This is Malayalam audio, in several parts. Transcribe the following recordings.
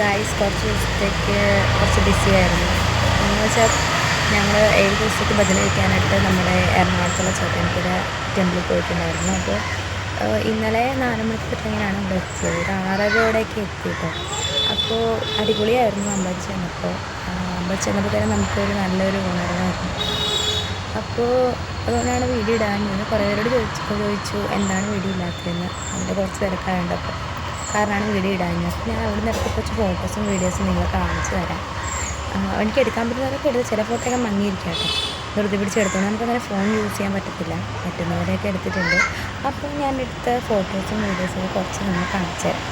ഗായ്സ് കുറച്ച് ദിവസത്തേക്ക് കുറച്ച് ബിസി ആയിരുന്നു. എന്ന് വെച്ചാൽ ഞങ്ങൾ 7 ദിവസത്തേക്ക് ഭജന കഴിക്കാനായിട്ട് നമ്മുടെ എറണാകുളത്തുള്ള ചോറ്റാനിക്കര ടെമ്പിളിൽ പോയിട്ടുണ്ടായിരുന്നു. അപ്പോൾ ഇന്നലെ 4 മണിക്ക് ട്രെയിനാണ് ഇവിടെ എത്തിയത്. ഒരു 6:30 എത്തി കേട്ടോ. അപ്പോൾ അടിപൊളിയായിരുന്നു അമ്പലത്തിൽ ചെന്നപ്പോൾ. അമ്പലത്തിൽ ചെന്നപ്പോൾ തന്നെ നമുക്കൊരു നല്ലൊരു ഉണർവായിരുന്നു. അപ്പോൾ അതുകൊണ്ടാണ് വീഡിയോ ഇടാഞ്ഞത്. കുറേ പേരോട് ചോദിച്ചു എന്താണ് വീഡിയോ ഇല്ലാത്തതെന്ന്. അതിൻ്റെ കുറച്ച് തിരക്കായുണ്ട്. അപ്പോൾ കാരണമാണ് വീഡിയോ ഇടാഞ്ഞത്. ഞാൻ അവിടെ നിന്ന് ഇടയ്ക്ക് കുറച്ച് ഫോട്ടോസും വീഡിയോസും നിങ്ങളെ കാണിച്ചു തരാം. എനിക്ക് എടുക്കാൻ പറ്റുന്നതൊക്കെ എടുത്ത് ചില ഫോട്ടോയൊക്കെ മങ്ങിയിരിക്കാം കേട്ടോ. വെറുതെ പിടിച്ചെടുത്തോണ്ട് നമുക്കങ്ങനെ ഫോൺ യൂസ് ചെയ്യാൻ പറ്റുന്നവരെയൊക്കെ എടുത്തിട്ടുണ്ട്. അപ്പോൾ ഞാൻ എടുത്ത ഫോട്ടോസും വീഡിയോസും കുറച്ച് നിങ്ങൾ കാണിച്ചു തരാം.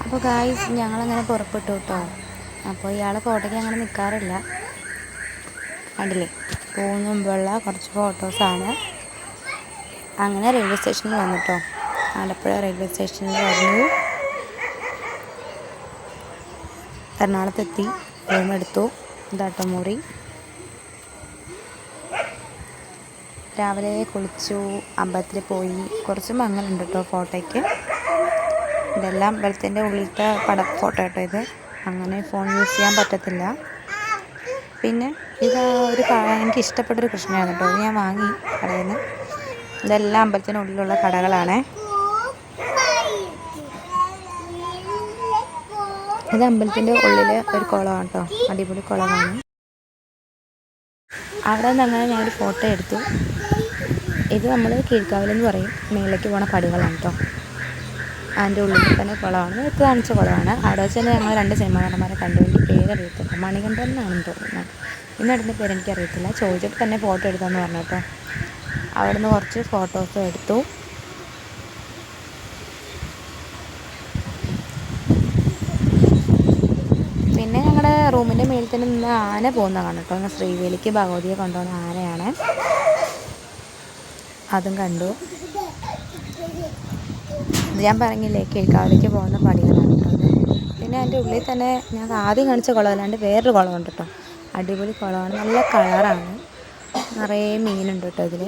അപ്പോൾ ഗായ്സ് ഞങ്ങളങ്ങനെ പുറപ്പെട്ടു കേട്ടോ. അപ്പോൾ ഇയാൾ ഫോട്ടോയ്ക്ക് അങ്ങനെ നിൽക്കാറില്ല. കണ്ടില്ലേ, പോകുന്ന മുമ്പുള്ള കുറച്ച് ഫോട്ടോസാണ്. അങ്ങനെ റെയിൽവേ സ്റ്റേഷനിൽ വന്നിട്ടോ. ആലപ്പുഴ റെയിൽവേ സ്റ്റേഷനിൽ വന്നു. എറണാകുളത്തെത്തി. റൂം എടുത്തു. ഇതാട്ടോ മുറി. രാവിലെ കുളിച്ചു, അമ്പലത്തിൽ പോയി. കുറച്ച് മങ്ങലുണ്ട് കേട്ടോ ഫോട്ടോയ്ക്ക്. ഇതെല്ലാം അമ്പലത്തിൻ്റെ ഉള്ളിലത്തെ ഫോട്ടോ കേട്ടോ ഇത്. അങ്ങനെ ഫോൺ യൂസ് ചെയ്യാൻ പറ്റത്തില്ല. പിന്നെ ഇത് എനിക്ക് ഇഷ്ടപ്പെട്ടൊരു കൃഷ്ണനാണ് കേട്ടോ. ഇത് ഞാൻ വാങ്ങി കടയിൽ നിന്ന്. ഇതെല്ലാം അമ്പലത്തിനുള്ളിലുള്ള കടകളാണ്. ഇത് അമ്പലത്തിൻ്റെ ഉള്ളിൽ ഒരു കുളമാണ് കേട്ടോ. അടിപൊളി കുളമാണ്. അവിടെ നിന്ന് അങ്ങനെ ഞാനൊരു ഫോട്ടോ എടുത്തു. ഇത് നമ്മൾ കീഴ്ക്കാവിലെന്ന് പറയും. മേലേക്ക് പോണ പടികളാണ് കേട്ടോ. അതിൻ്റെ ഉള്ളിൽ തന്നെ കുളമാണ്. ഇത് കാണിച്ച കുളമാണ്. അവിടെ വെച്ച് തന്നെ ഞങ്ങൾ 2 സിനിമാ നടന്മാരെ കണ്ടു. എനിക്ക് പേരറിയത്തില്ല. മണികണ്ഠൻ എന്നാണെന്ന് തോന്നുന്നത്. ഇന്നടുത്ത പേര് എനിക്കറിയത്തില്ല. ചോദിച്ചിട്ട് തന്നെ ഫോട്ടോ എടുക്കാമെന്ന് പറഞ്ഞു കേട്ടോ. അവിടെ നിന്ന് കുറച്ച് ഫോട്ടോസും എടുത്തു. പിന്നെ ഞങ്ങളുടെ റൂമിൻ്റെ മേളിൽ തന്നെ നിന്ന് ആന പോകുന്നതാണ് കേട്ടോ. ശ്രീവേലിക്ക് ഭഗവതിയെ കൊണ്ടുപോകുന്ന ആനയാണ്. അതും കണ്ടു. ഇത് ഞാൻ പറഞ്ഞില്ലേ, കീഴ്ക്കാവിലേക്ക് പോകുന്ന പടികളാണ് കേട്ടോ. പിന്നെ അതിൻ്റെ ഉള്ളിൽ തന്നെ ഞാൻ ആദ്യം കാണിച്ച കുളം അല്ലാണ്ട് വേറൊരു കുളമുണ്ട് കേട്ടോ. അടിപൊളി കുളമാണ്. നല്ല കളറാണ്. നിറയെ മീനുണ്ട് കേട്ടോ ഇതിൽ.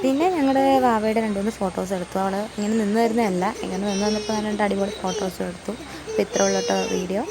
പിന്നെ ഞങ്ങളുടെ വാവയുടെ 2-3 ഫോട്ടോസ് എടുത്തു. അവൾ ഇങ്ങനെ നിന്ന് തരുന്നതല്ല, ഇങ്ങനെ നിന്ന് വന്നപ്പോൾ ഞാൻ 2 അടിപൊളി ഫോട്ടോസും എടുത്തു. അപ്പോൾ ഇത്ര ഉള്ള കേട്ടോ വീഡിയോ.